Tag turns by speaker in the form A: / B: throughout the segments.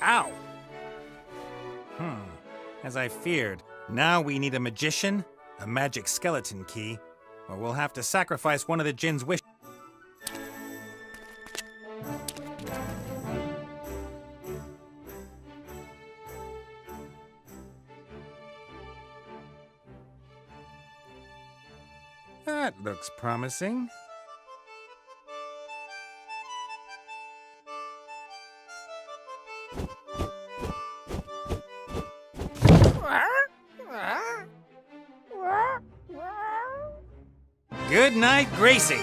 A: Ow! As I feared. Now we need a magician, a magic skeleton key, or we'll have to sacrifice one of the djinn's wishes. That looks promising. Good night, Gracie.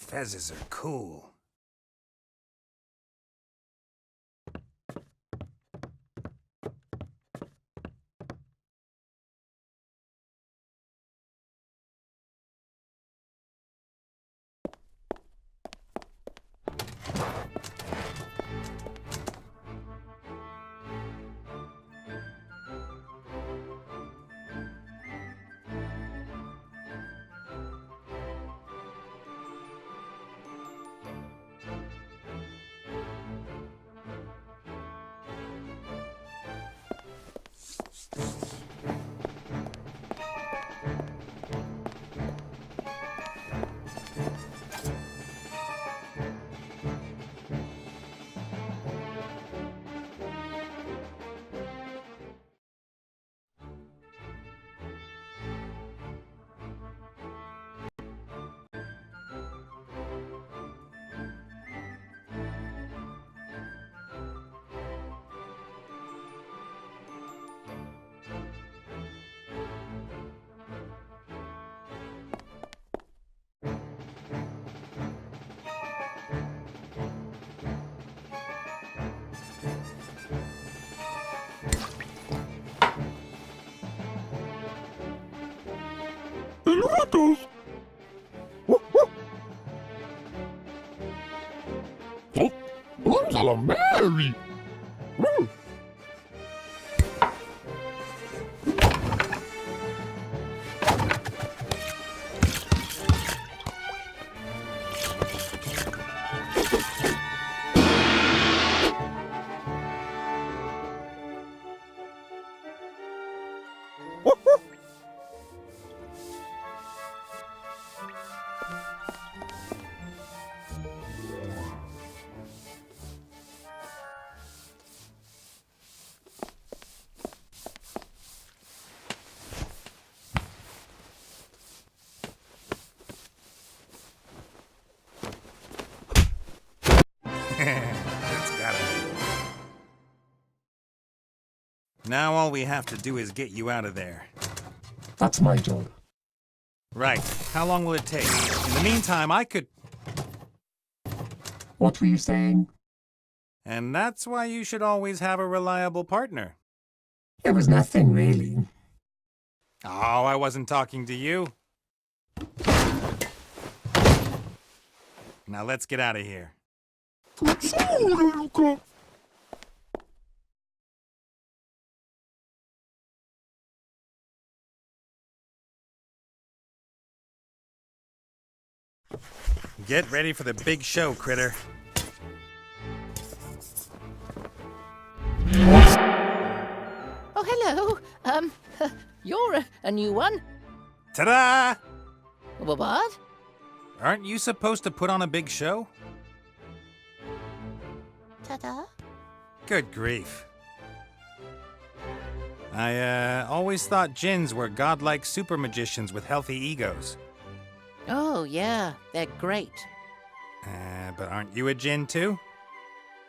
A: Fezzes are cool.
B: Elevators! Oh, Gonzalo Mary!
A: That's gotta be. Now all we have to do is get you out of there.
B: That's my job.
A: Right. How long will it take? In the meantime, I could...
B: What were you saying?
A: And that's why you should always have a reliable partner.
B: It was nothing, really.
A: Oh, I wasn't talking to you. Now let's get out of here. Get ready for the big show, critter.
C: Oh, hello. You're a new one.
A: Ta-da!
C: What?
A: Aren't you supposed to put on a big show?
C: Ta-ta.
A: Good grief. I always thought djinns were godlike super magicians with healthy egos.
C: Oh, yeah, they're great.
A: But aren't you a djinn too?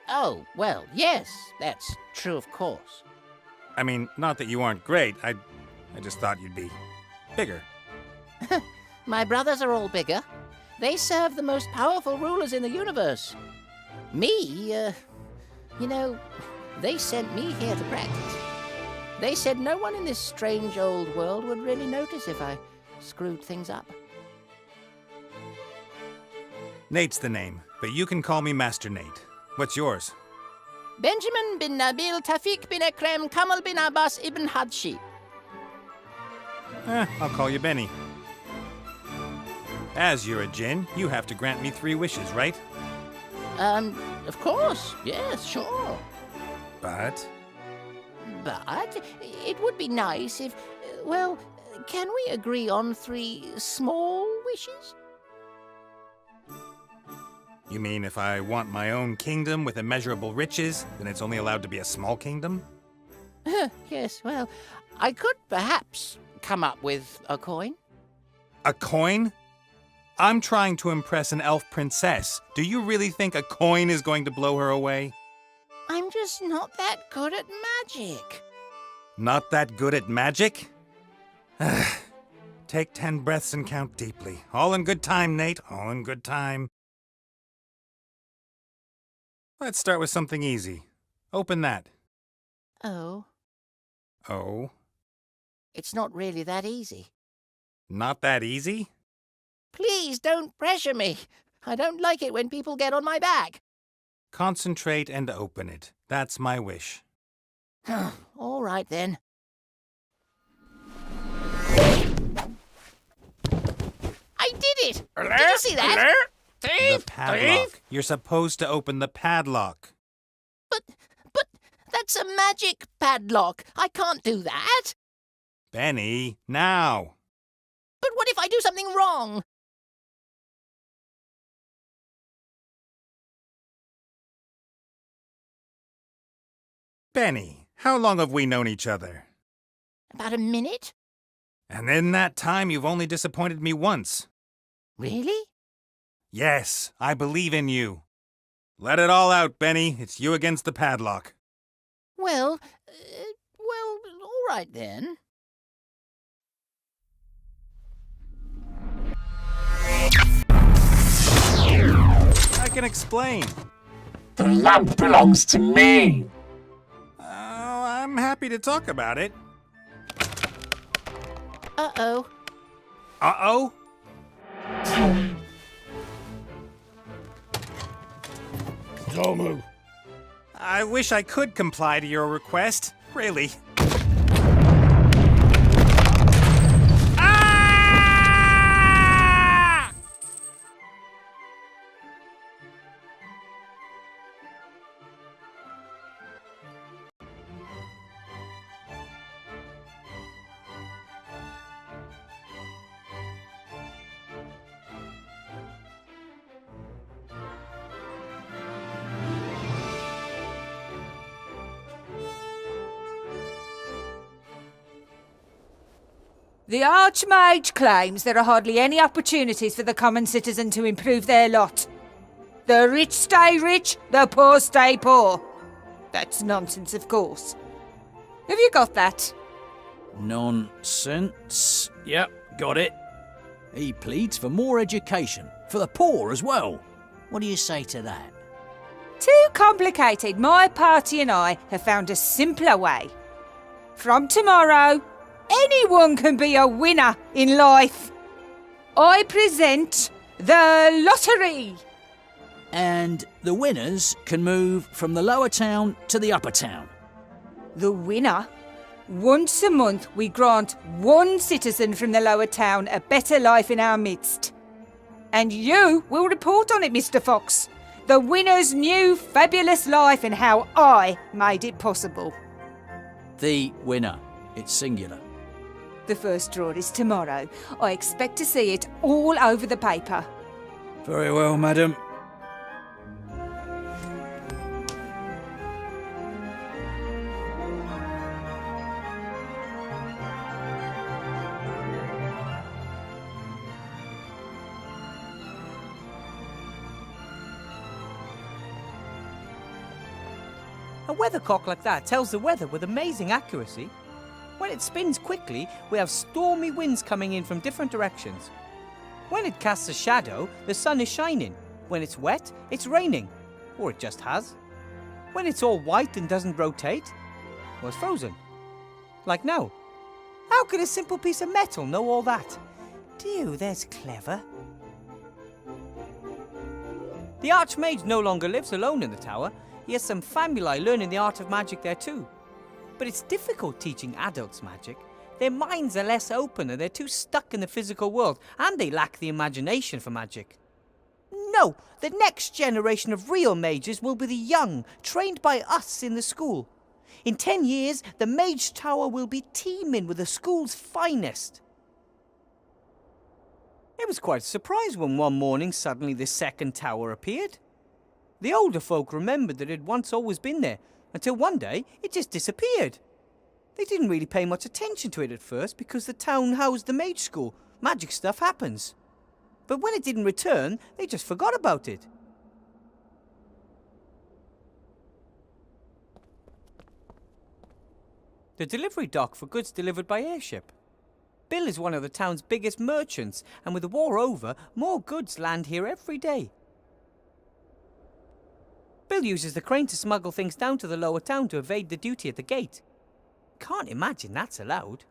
C: Oh, well, yes, that's true, of course.
A: I mean, not that you aren't great. I just thought you'd be bigger.
C: My brothers are all bigger. They serve the most powerful rulers in the universe. Me, they sent me here to practice. They said no one in this strange old world would really notice if I screwed things up.
A: Nate's the name, but you can call me Master Nate. What's yours?
C: Benjamin bin Nabil Tafik bin Ekrem Kamal bin Abbas ibn Hadshi.
A: I'll call you Benny. As you're a djinn, you have to grant me 3 wishes, right?
C: Of course, yes, sure.
A: But
C: But it would be nice if, can we agree on 3 small wishes?
A: you mean if I want my own kingdom with immeasurable riches, then it's only allowed to be a small kingdom?
C: Yes, well, I could perhaps come up with a coin.
A: A coin? I'm trying to impress an elf princess. Do you really think a coin is going to blow her away?
C: I'm just not that good at magic.
A: Not that good at magic? Take 10 breaths and count deeply. All in good time, Nate. All in good time. Let's start with something easy. Open that.
C: Oh,
A: Oh?
C: it's not really that easy.
A: Not that easy?
C: Please don't pressure me. I don't like it when people get on my back.
A: Concentrate and open it. That's my wish.
C: All right, then. I did it! Did you see that?
A: The padlock. You're supposed to open the padlock.
C: But that's a magic padlock. I can't do that.
A: Benny, now.
C: But what if I do something wrong?
A: Benny, how long have we known each other?
C: About a minute?
A: And in that time, you've only disappointed me once.
C: Really?
A: Yes, I believe in you. Let it all out, Benny. It's you against the padlock.
C: Well, all right then.
A: I can explain.
B: The lamp belongs to me.
A: I'm happy to talk about it.
C: Uh-oh.
A: Uh-oh?
B: Domu.
A: I wish I could comply to your request. Really. Ah!
D: The Archmage claims there are hardly any opportunities for the common citizen to improve their lot. The rich stay rich, the poor stay poor. That's nonsense, of course. Have you got that?
E: Nonsense. Yep, got it. He pleads for more education, for the poor as well. What do you say to that?
D: Too complicated. My party and I have found a simpler way. From tomorrow, anyone can be a winner in life. I present the lottery.
E: And the winners can move from the lower town to the upper town.
D: The winner? Once a month, we grant one citizen from the lower town a better life in our midst. And you will report on it, Mr. Fox. The winner's new fabulous life and how I made it possible.
E: The winner. It's singular.
D: The first draw is tomorrow. I expect to see it all over the paper.
E: Very well, madam.
F: A weathercock like that tells the weather with amazing accuracy. When it spins quickly, we have stormy winds coming in from different directions. When it casts a shadow, the sun is shining. When it's wet, it's raining. Or it just has. When it's all white and doesn't rotate, well, it's frozen. Like now. How could a simple piece of metal know all that? Dew, that's clever. The Archmage no longer lives alone in the tower. He has some famuli learning the art of magic there too. But it's difficult teaching adults magic. Their minds are less open and they're too stuck in the physical world, and they lack the imagination for magic. No, the next generation of real mages will be the young, trained by us in the school. In 10 years, the Mage Tower will be teeming with the school's finest. It was quite a surprise when one morning suddenly the second tower appeared. The older folk remembered that it had once always been there, until one day it just disappeared. They didn't really pay much attention to it at first because the town housed the mage school. Magic stuff happens. But when it didn't return, they just forgot about it. The delivery dock for goods delivered by airship. Bill is one of the town's biggest merchants, and with the war over, more goods land here every day. Bill uses the crane to smuggle things down to the lower town to evade the duty at the gate. Can't imagine that's allowed.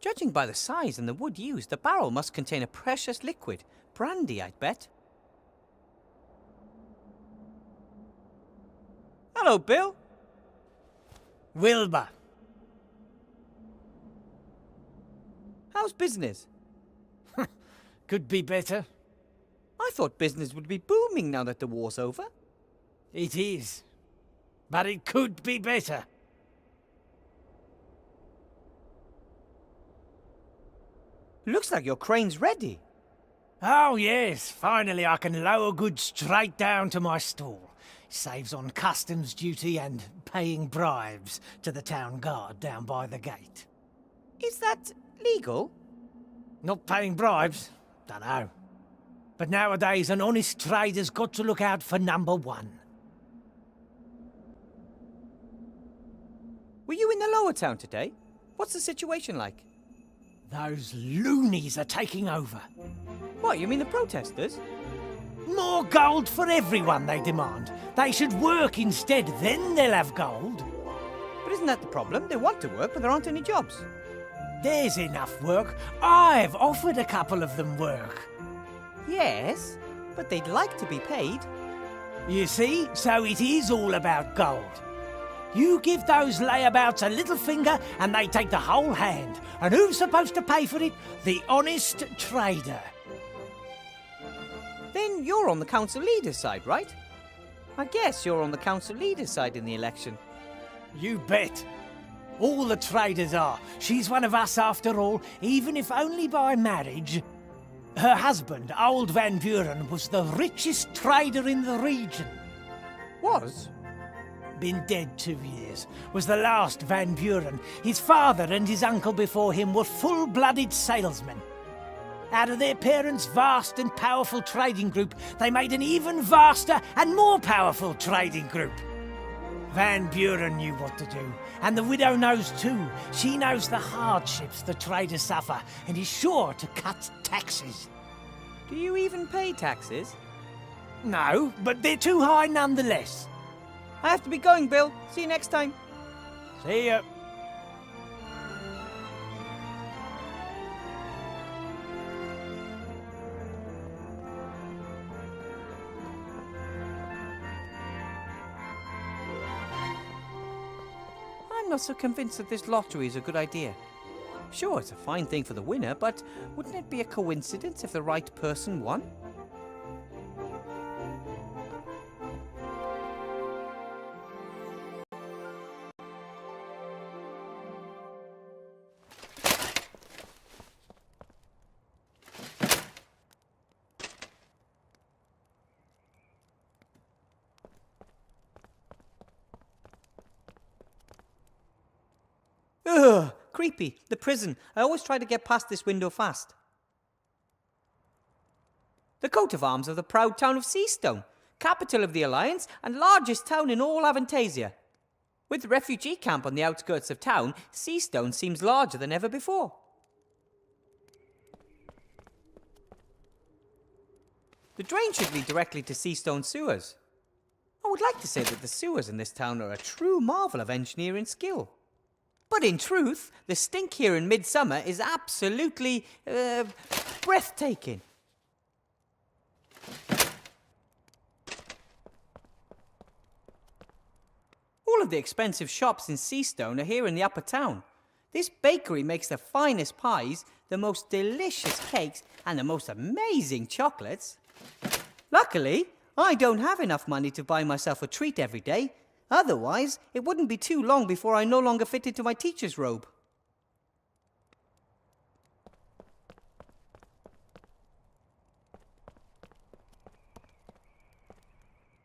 F: Judging by the size and the wood used, the barrel must contain a precious liquid. Brandy, I'd bet. Hello, Bill.
G: Wilbur.
F: How's business?
G: Could be better.
F: I thought business would be booming now that the war's over.
G: It is. But it could be better.
F: Looks like your crane's ready.
G: Oh yes, finally I can lower goods straight down to my stall. Saves on customs duty and paying bribes to the town guard down by the gate.
F: Is that legal?
G: Not paying bribes? Dunno. But nowadays an honest trader's got to look out for number one.
F: Were you in the lower town today? What's the situation like?
G: Those loonies are taking over.
F: What, you mean the protesters?
G: More gold for everyone, they demand. They should work instead, then they'll have gold.
F: But isn't that the problem? They want to work, but there aren't any jobs.
G: There's enough work. I've offered a couple of them work.
F: Yes, but they'd like to be paid.
G: You see, so it is all about gold. You give those layabouts a little finger and they take the whole hand. And who's supposed to pay for it? The honest trader.
F: Then you're on the council leader's side, right? I guess you're on the council leader's side in the election.
G: You bet. All the traders are. She's one of us after all, even if only by marriage. Her husband, old Van Buren, was the richest trader in the region.
F: Was?
G: Been dead 2 years. Was the last Van Buren. His father and his uncle before him were full-blooded salesmen. Out of their parents' vast and powerful trading group, they made an even vaster and more powerful trading group. Van Buren knew what to do, and the widow knows too. She knows the hardships the traders suffer, and is sure to cut taxes.
F: Do you even pay taxes?
G: No, but they're too high nonetheless.
F: I have to be going, Bill. See you next time.
G: See ya.
F: I'm not so convinced that this lottery is a good idea. Sure, it's a fine thing for the winner, but wouldn't it be a coincidence if the right person won? Ugh, creepy. The prison. I always try to get past this window fast. The coat of arms of the proud town of Seastone. capital of the Alliance and largest town in all Avantasia. With the refugee camp on the outskirts of town, Seastone seems larger than ever before. The drain should lead directly to Seastone sewers. I would like to say that the sewers in this town are a true marvel of engineering skill. But in truth, the stink here in midsummer is absolutely breathtaking. All of the expensive shops in Seastone are here in the upper town. This bakery makes the finest pies, the most delicious cakes, and the most amazing chocolates. Luckily, I don't have enough money to buy myself a treat every day. Otherwise, it wouldn't be too long before I no longer fit into my teacher's robe.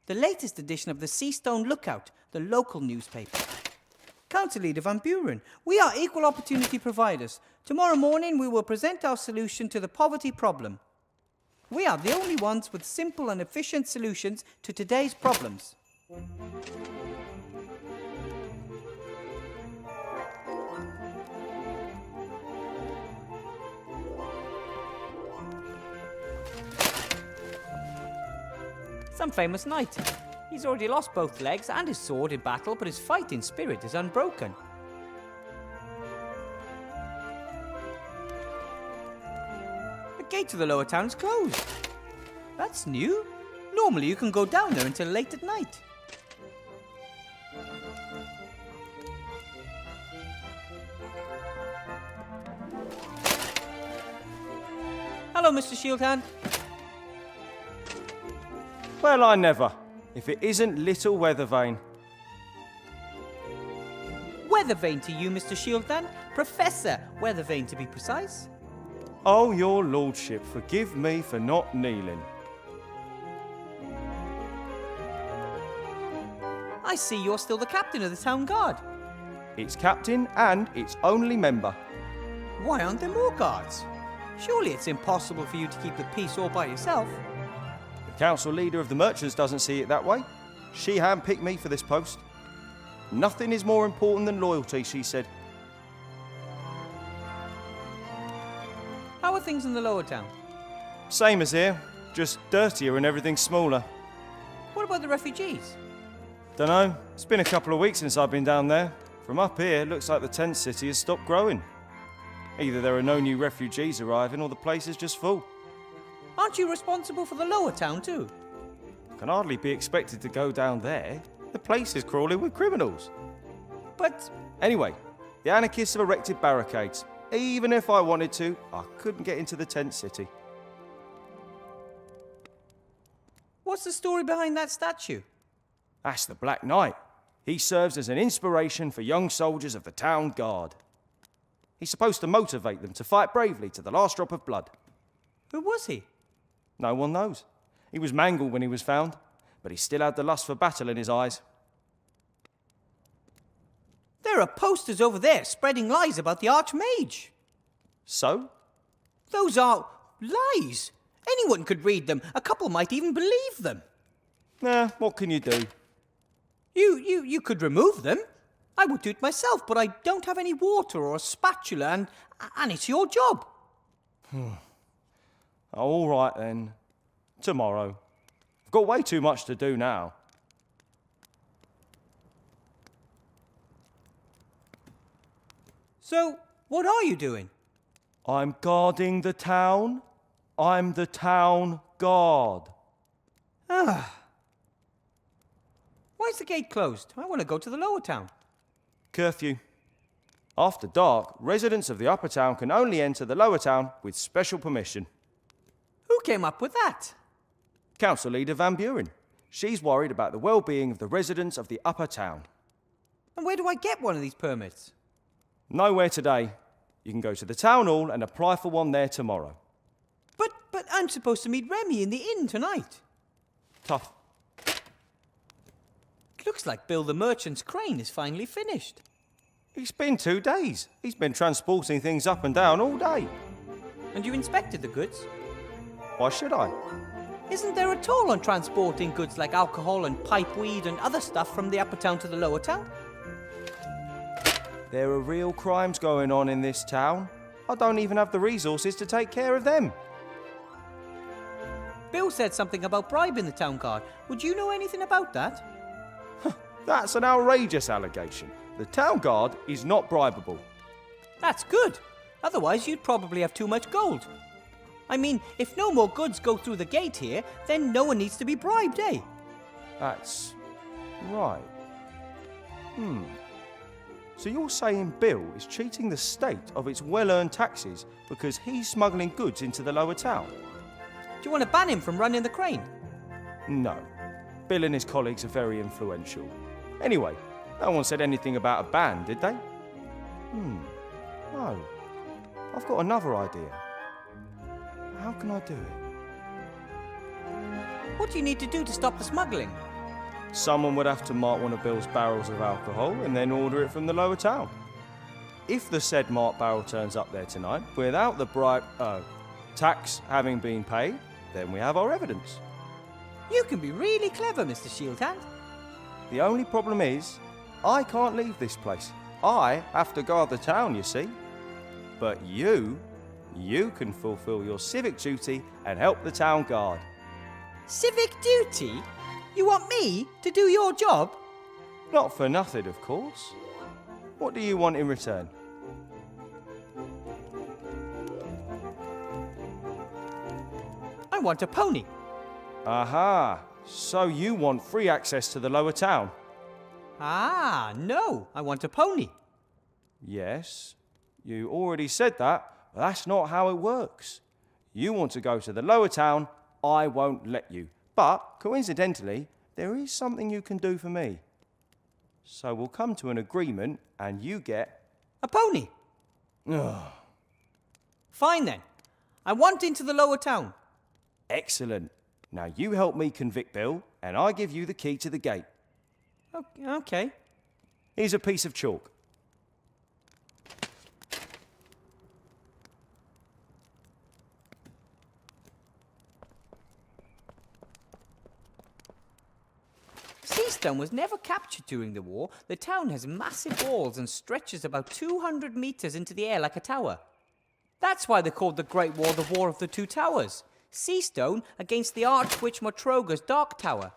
F: The latest edition of the Seastone Lookout, the local newspaper. Council Leader Van Buren, we are equal opportunity providers. Tomorrow morning we will present our solution to the poverty problem. We are the only ones with simple and efficient solutions to today's problems. Some famous knight. He's already lost both legs and his sword in battle, but his fighting spirit is unbroken. The gate to the lower town is closed. That's new. Normally you can go down there until late at night. Hello, Mr. Shieldhand.
H: Well, I never. If it isn't little Weathervane.
F: Weathervane to you, Mr. Shieldhand. Professor Weathervane, to be precise.
H: Oh, your lordship, forgive me for not kneeling.
F: I see you're still the captain of the town guard.
H: It's captain and its only member.
F: Why aren't there more guards? Surely it's impossible for you to keep the peace all by yourself.
H: The council leader of the merchants doesn't see it that way. She handpicked me for this post. Nothing is more important than loyalty, she said.
F: How are things in the lower town?
H: Same as here, just dirtier and everything smaller.
F: What about the refugees?
H: Dunno, it's been a couple of weeks since I've been down there. From up here, it looks like the tent city has stopped growing. Either there are no new refugees arriving or the place is just full.
F: Aren't you responsible for the lower town too?
H: Can hardly be expected to go down there. The place is crawling with criminals.
F: But
H: Anyway, the anarchists have erected barricades. Even if I wanted to, I couldn't get into the tent city.
F: what's the story behind that statue?
H: That's the Black Knight. He serves as an inspiration for young soldiers of the town guard. He's supposed to motivate them to fight bravely to the last drop of blood.
F: Who was he?
H: No one knows. He was mangled when he was found, but he still had the lust for battle in his eyes.
F: There are posters over there spreading lies about the Archmage.
H: So?
F: Those are lies. Anyone could read them. A couple might even believe them.
H: What can you do?
F: You could remove them. I would do it myself, but I don't have any water or a spatula, and it's your job.
H: All right then. Tomorrow. I've got way too much to do now.
F: So, what are you doing?
H: I'm guarding the town. I'm the town guard.
F: Why is the gate closed? I want to go to the lower town.
H: Curfew. After dark, residents of the upper town can only enter the lower town with special permission.
F: Who came up with that?
H: Council Leader Van Buren. She's worried about the well-being of the residents of the upper town.
F: And where do I get one of these permits?
H: Nowhere today. You can go to the town hall and apply for one there tomorrow.
F: But I'm supposed to meet Remy in the inn tonight.
H: Tough.
F: Looks like Bill the Merchant's crane is finally finished.
H: It's been 2 days. He's been transporting things up and down all day.
F: And you inspected the goods?
H: Why should I?
F: Isn't there a toll on transporting goods like alcohol and pipeweed and other stuff from the upper town to the lower town?
H: There are real crimes going on in this town. I don't even have the resources to take care of them.
F: Bill said something about bribing the town guard. Would you know anything about that?
H: That's an outrageous allegation. The town guard is not bribable.
F: That's good. Otherwise, you'd probably have too much gold. I mean, if no more goods go through the gate here, then no one needs to be bribed, eh?
H: That's right. So you're saying Bill is cheating the state of its well-earned taxes because he's smuggling goods into the lower town?
F: Do you want to ban him from running the crane?
H: No. Bill and his colleagues are very influential. Anyway, no one said anything about a ban, did they? No. I've got another idea. How can I do it?
F: What do you need to do to stop the smuggling?
H: Someone would have to mark one of Bill's barrels of alcohol and then order it from the lower town. If the said marked barrel turns up there tonight without the tax having been paid, then we have our evidence.
F: You can be really clever, Mr. Shieldhand.
H: The only problem is, I can't leave this place. I have to guard the town, you see. But you can fulfill your civic duty and help the town guard.
F: Civic duty? You want me to do your job?
H: Not for nothing, of course. What do you want in return?
F: I want a pony.
H: Aha! So you want free access to the lower town?
F: Ah, no, I want a pony.
H: Yes, you already said that, but that's not how it works. You want to go to the lower town, I won't let you. But, coincidentally, there is something you can do for me. So we'll come to an agreement and you get...
F: A pony?
H: Ugh.
F: Fine then. I want into the lower town.
H: Excellent. Now you help me convict Bill and I give you the key to the gate.
F: Okay.
H: Here's a piece of chalk.
F: Seastone was never captured during the war. The town has massive walls and stretches about 200 metres into the air like a tower. That's why they called the Great War the War of the Two Towers. Seastone against the Archwitch Motroga's Dark Tower.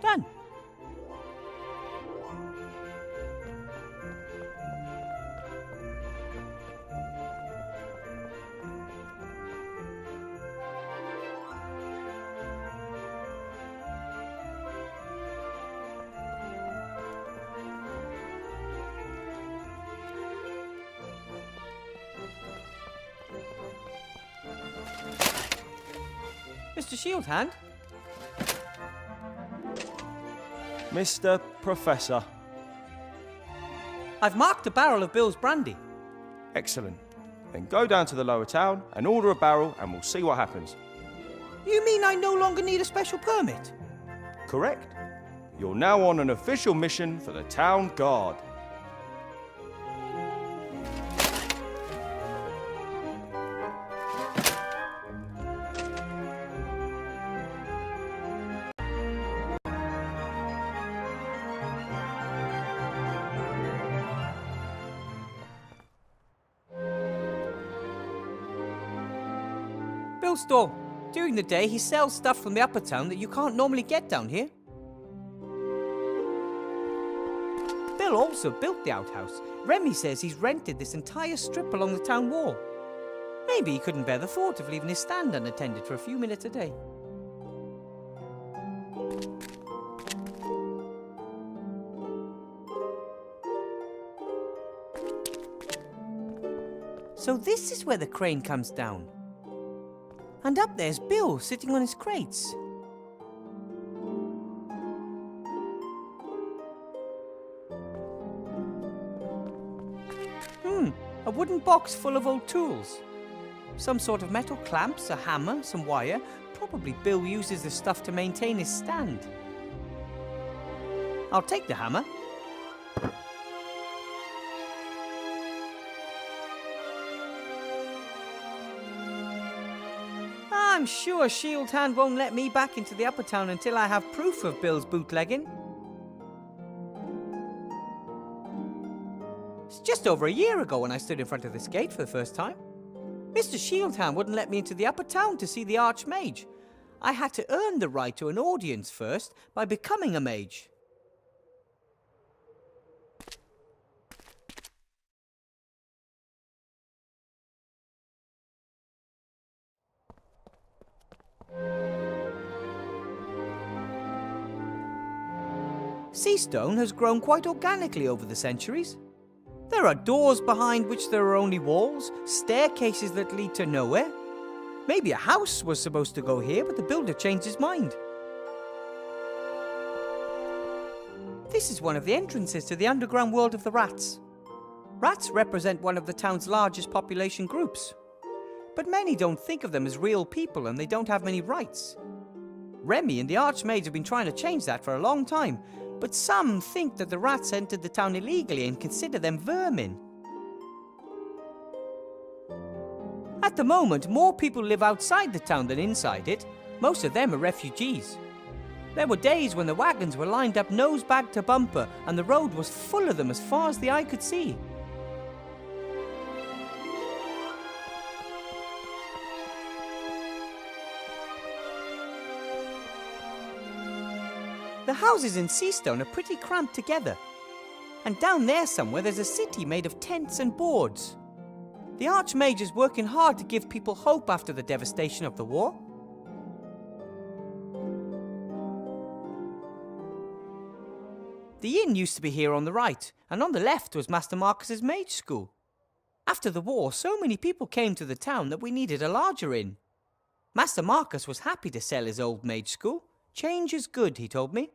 F: Done. Mr. Shieldhand?
H: Mr. Professor.
F: I've marked a barrel of Bill's brandy.
H: Excellent. Then go down to the lower town and order a barrel and we'll see what happens.
F: You mean I no longer need a special permit?
H: Correct. You're now on an official mission for the town guard.
F: Bill's store. During the day, he sells stuff from the upper town that you can't normally get down here. Bill also built the outhouse. Remy says he's rented this entire strip along the town wall. Maybe he couldn't bear the thought of leaving his stand unattended for a few minutes a day. So this is where the crane comes down. And up there's Bill sitting on his crates. A wooden box full of old tools. Some sort of metal clamps, a hammer, some wire. Probably Bill uses the stuff to maintain his stand. I'll take the hammer. I'm sure Shield Hand won't let me back into the Upper Town until I have proof of Bill's bootlegging. It's just over a year ago when I stood in front of this gate for the first time. Mr. Shieldhand wouldn't let me into the Upper Town to see the Archmage. I had to earn the right to an audience first by becoming a mage. Seastone has grown quite organically over the centuries. There are doors behind which there are only walls, staircases that lead to nowhere. Maybe a house was supposed to go here, but the builder changed his mind. This is one of the entrances to the underground world of the rats. Rats represent one of the town's largest population groups. But many don't think of them as real people and they don't have many rights. Remy and the Archmage have been trying to change that for a long time, but some think that the rats entered the town illegally and consider them vermin. At the moment, more people live outside the town than inside it. Most of them are refugees. There were days when the wagons were lined up nosebag to bumper and the road was full of them as far as the eye could see. The houses in Seastone are pretty cramped together. And down there somewhere there's a city made of tents and boards. The Archmage is working hard to give people hope after the devastation of the war. The inn used to be here on the right, and on the left was Master Marcus's mage school. After the war, so many people came to the town that we needed a larger inn. Master Marcus was happy to sell his old mage school. Change is good, he told me.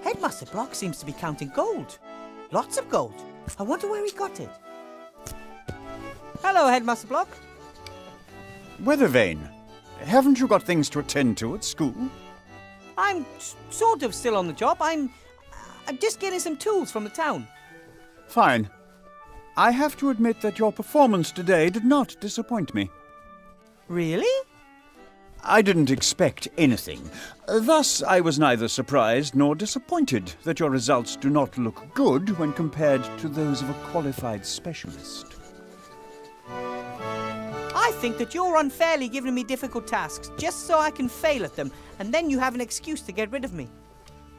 F: Headmaster Block seems to be counting gold. Lots of gold. I wonder where he got it. Hello, Headmaster Block.
I: Weathervane, haven't you got things to attend to at school?
F: I'm sort of still on the job. I'm just getting some tools from the town.
I: Fine. I have to admit that your performance today did not disappoint me.
F: Really?
I: I didn't expect anything. Thus, I was neither surprised nor disappointed that your results do not look good when compared to those of a qualified specialist.
F: I think that you're unfairly giving me difficult tasks just so I can fail at them, and then you have an excuse to get rid of me.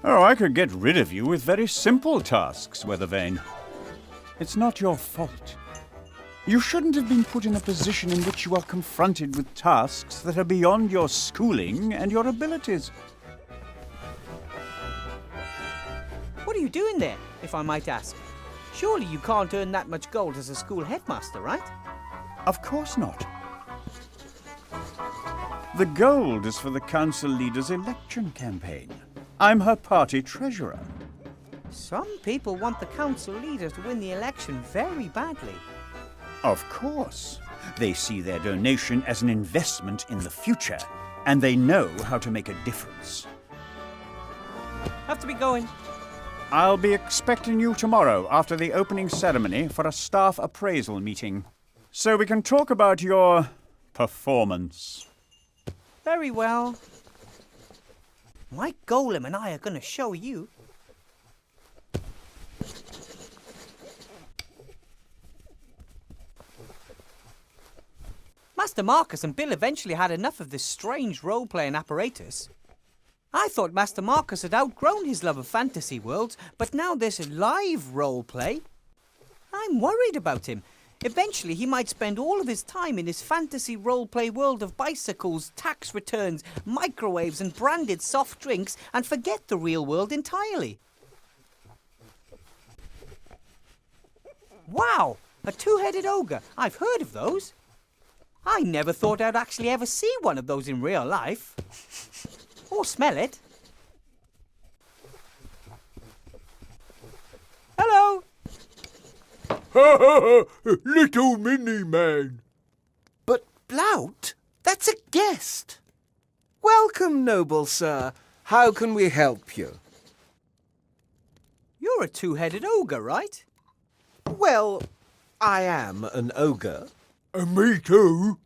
I: Oh, I could get rid of you with very simple tasks, Weathervane. It's not your fault. You shouldn't have been put in a position in which you are confronted with tasks that are beyond your schooling and your abilities.
F: What are you doing there, if I might ask? Surely you can't earn that much gold as a school headmaster, right?
I: Of course not. The gold is for the council leader's election campaign. I'm her party treasurer.
F: Some people want the council leader to win the election very badly.
I: Of course. They see their donation as an investment in the future, and they know how to make a difference.
F: Have to be going.
I: I'll be expecting you tomorrow after the opening ceremony for a staff appraisal meeting, so we can talk about your performance.
F: Very well. My golem and I are going to show you. Master Marcus and Bill eventually had enough of this strange role-playing apparatus. I thought Master Marcus had outgrown his love of fantasy worlds, but now there's live role-play. I'm worried about him. Eventually he might spend all of his time in his fantasy role-play world of bicycles, tax returns, microwaves and branded soft drinks and forget the real world entirely. Wow, a two-headed ogre. I've heard of those. I never thought I'd actually ever see one of those in real life. Or smell it. Hello.
B: Little mini man.
J: But Blout, that's a guest. Welcome, noble sir. How can we help you?
F: You're a two-headed ogre, right?
J: Well, I am an ogre.
B: And me too.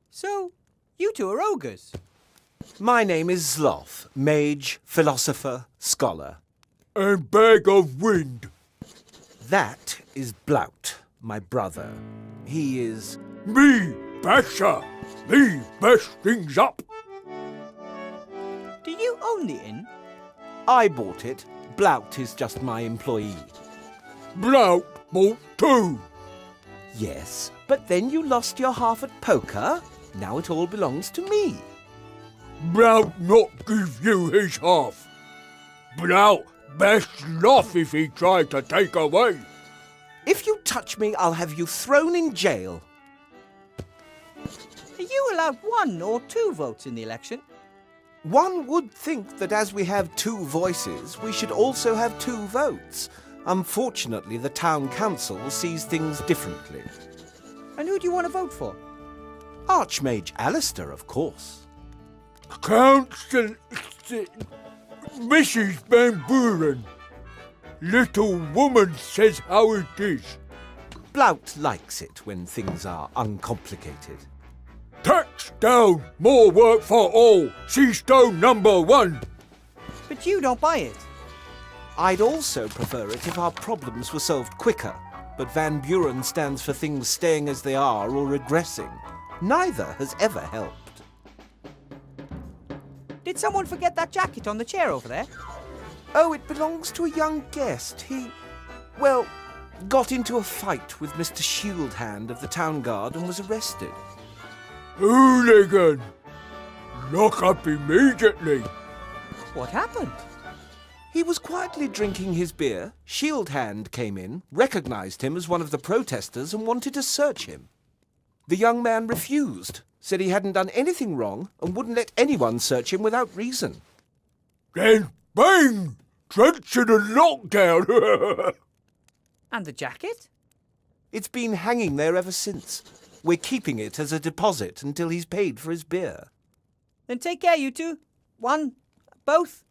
F: So, you two are ogres.
J: My name is Zloth, mage, philosopher, scholar.
B: And bag of wind.
J: That is Blout, my brother. He is...
B: Me, Basher. Me, best things up.
F: Do you own the inn?
J: I bought it. Blout is just my employee.
B: Blout bought too.
J: Yes, but then you lost your half at poker. Now it all belongs to me.
B: Blout not give you his half. Blout best laugh if he tried to take away.
J: If you touch me, I'll have you thrown in jail.
F: Are you allowed 1 or 2 votes in the election?
J: One would think that as we have 2 voices, we should also have 2 votes. Unfortunately, the town council sees things differently.
F: And who do you want to vote for?
J: Archmage Alistair, of course.
B: Council... Mrs. Van Buren. Little woman says how it is.
J: Blout likes it when things are uncomplicated.
B: Tax down, more work for all. Seastone number 1.
F: But you don't buy it.
J: I'd also prefer it if our problems were solved quicker, but Van Buren stands for things staying as they are or regressing. Neither has ever helped.
F: Did someone forget that jacket on the chair over there?
J: Oh, it belongs to a young guest. He, well, got into a fight with Mr. Shieldhand of the Town Guard and was arrested.
B: Hooligan! Lock up immediately.
F: What happened?
J: He was quietly drinking his beer. Shieldhand came in, recognized him as one of the protesters and wanted to search him. The young man refused, said he hadn't done anything wrong and wouldn't let anyone search him without reason.
B: Then bang! Trench in a lockdown.
F: And the jacket?
J: It's been hanging there ever since. We're keeping it as a deposit until he's paid for his beer.
F: Then take care, you two. 1, both.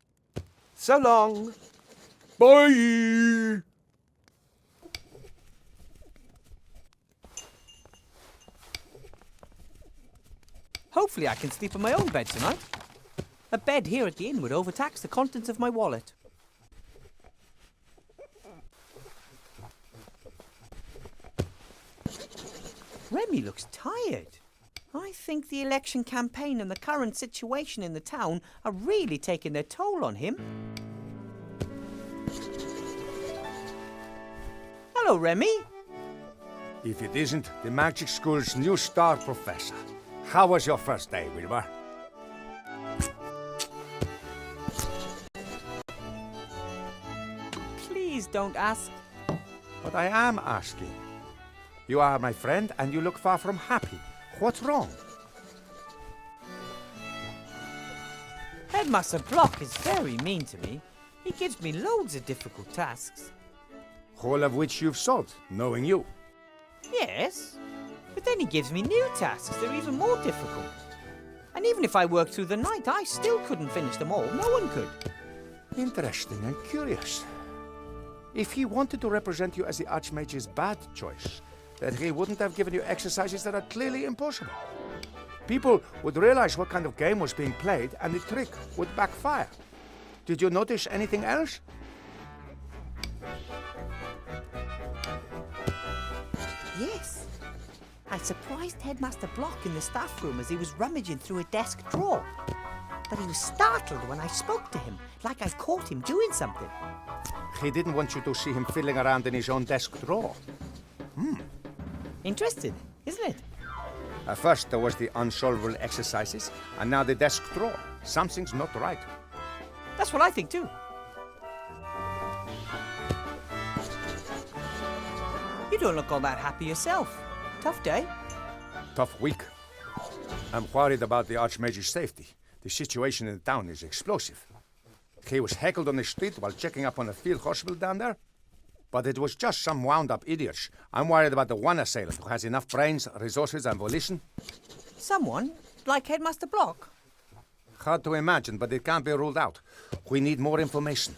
J: So long.
B: Bye.
F: Hopefully I can sleep in my own bed tonight. A bed here at the inn would overtax the contents of my wallet. Remy looks tired. I think the election campaign and the current situation in the town are really taking their toll on him. Hello, Remy.
K: If it isn't the magic school's new star professor. How was your first day, Wilbur?
F: Please don't ask.
K: But I am asking. You are my friend and you look far from happy. What's wrong?
F: Headmaster Block is very mean to me. He gives me loads of difficult tasks.
K: All of which you've solved, knowing you.
F: Yes, but then he gives me new tasks that are even more difficult. And even if I worked through the night, I still couldn't finish them all. No one could.
K: Interesting and curious. If he wanted to represent you as the Archmage's bad choice, then he wouldn't have given you exercises that are clearly impossible. People would realize what kind of game was being played and the trick would backfire. Did you notice anything else?
F: Yes. I surprised Headmaster Block in the staff room as he was rummaging through a desk drawer. But he was startled when I spoke to him, like I caught him doing something.
K: He didn't want you to see him fiddling around in his own desk drawer.
F: Interesting, isn't it?
K: At first there was the unsolvable exercises, and now the desk drawer. Something's not right.
F: That's what I think too. You don't look all that happy yourself. Tough day.
K: Tough week. I'm worried about the Archmage's safety. The situation in the town is explosive. He was heckled on the street while checking up on the field hospital down there. But it was just some wound-up idiots. I'm worried about the one assailant who has enough brains, resources, and volition.
F: Someone? Like Headmaster Block?
K: Hard to imagine, but it can't be ruled out. We need more information.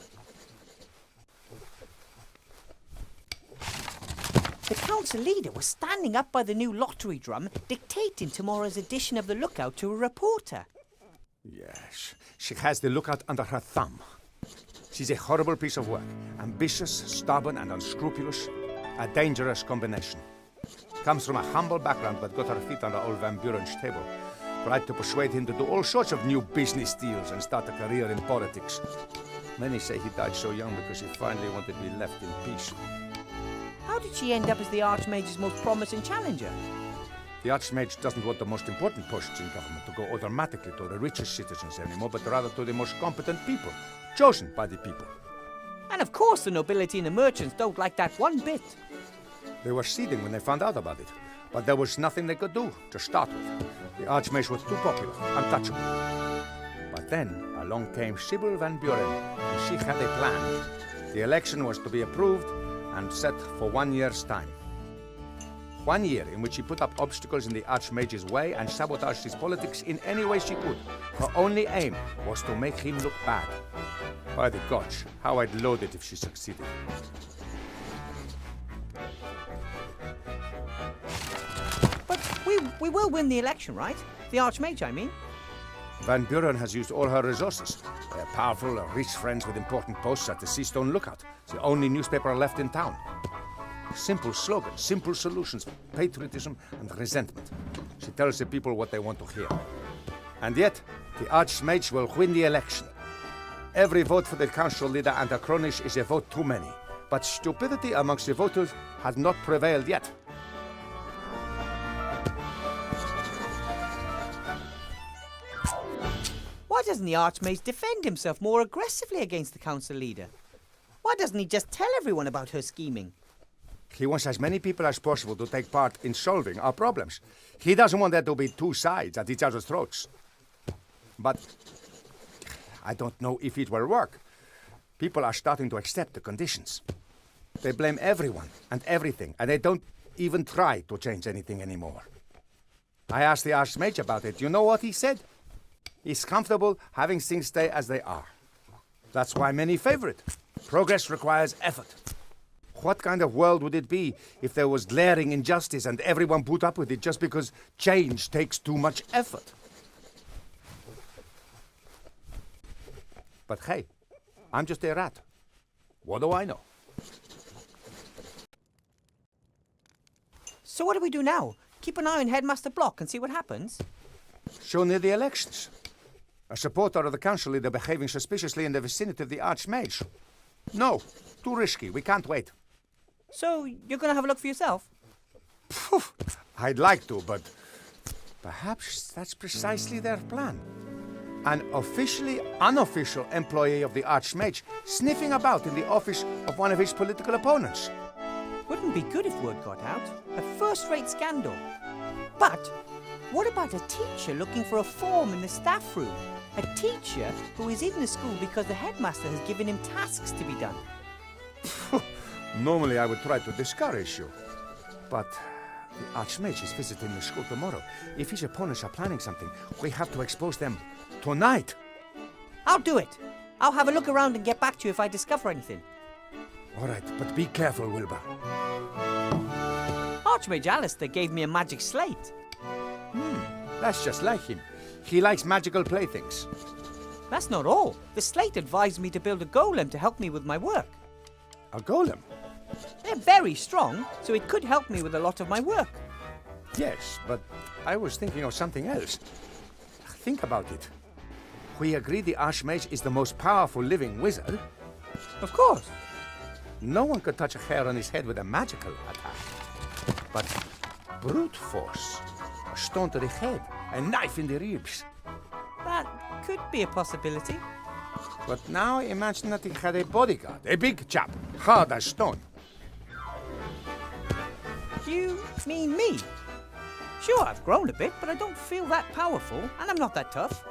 F: The council leader was standing up by the new lottery drum, dictating tomorrow's edition of the Lookout to a reporter.
K: Yes, she has the Lookout under her thumb. She's a horrible piece of work. Ambitious, stubborn, and unscrupulous. A dangerous combination. Comes from a humble background, but got her feet under old Van Buren's table. Tried to persuade him to do all sorts of new business deals and start a career in politics. Many say he died so young because he finally wanted to be left in peace.
F: How did she end up as the Archmage's most promising challenger?
K: The Archmage doesn't want the most important posts in government to go automatically to the richest citizens anymore, but rather to the most competent people, chosen by the people.
F: And of course the nobility and the merchants don't like that one bit.
K: They were seething when they found out about it, but there was nothing they could do to start with. The Archmage was too popular, untouchable. But then along came Sybil Van Buren, and she had a plan. The election was to be approved and set for 1 year's time. 1 year in which she put up obstacles in the Archmage's way and sabotaged his politics in any way she could. Her only aim was to make him look bad. By the gods, how I'd load it if she succeeded.
F: But we will win the election, right? The Archmage, I mean.
K: Van Buren has used all her resources. They're powerful, rich friends with important posts at the Seastone Lookout. It's the only newspaper left in town. Simple slogans, simple solutions, patriotism and resentment. She tells the people what they want to hear. And yet, the Archmage will win the election. Every vote for the council leader and her cronies is a vote too many. But stupidity amongst the voters has not prevailed yet.
F: Why doesn't the Archmage defend himself more aggressively against the council leader? Why doesn't he just tell everyone about her scheming?
K: He wants as many people as possible to take part in solving our problems. He doesn't want there to be two sides at each other's throats. But I don't know if it will work. People are starting to accept the conditions. They blame everyone and everything, and they don't even try to change anything anymore. I asked the Archmage about it. You know what he said? He's comfortable having things stay as they are. That's why many favor it. Progress requires effort. What kind of world would it be if there was glaring injustice and everyone put up with it just because change takes too much effort? But hey, I'm just a rat. What do I know?
F: So what do we do now? Keep an eye on Headmaster Block and see what happens?
K: So near the elections. A supporter of the council leader behaving suspiciously in the vicinity of the Archmage. No, too risky. We can't wait.
F: So you're going to have a look for yourself?
K: Phew, I'd like to, but perhaps that's precisely their plan. An officially unofficial employee of the Archmage sniffing about in the office of one of his political opponents.
F: Wouldn't be good if word got out. A first-rate scandal. But what about a teacher looking for a form in the staff room? A teacher who is in the school because the headmaster has given him tasks to be done.
K: Normally I would try to discourage you, but the Archmage is visiting the school tomorrow. If his opponents are planning something, we have to expose them tonight.
F: I'll do it. I'll have a look around and get back to you if I discover anything.
K: All right, but be careful, Wilbur.
F: Archmage Alistair gave me a magic slate.
K: That's just like him. He likes magical playthings.
F: That's not all. The slate advised me to build a golem to help me with my work.
K: A golem?
F: They're very strong, so it could help me with a lot of my work.
K: Yes, but I was thinking of something else. Think about it. We agree the Archmage is the most powerful living wizard.
F: Of course.
K: No one could touch a hair on his head with a magical attack. But brute force, a stone to the head, a knife in the ribs.
F: That could be a possibility.
K: But now imagine that he had a bodyguard, a big chap, hard as stone.
F: You mean me? Sure, I've grown a bit, but I don't feel that powerful, and I'm not that tough.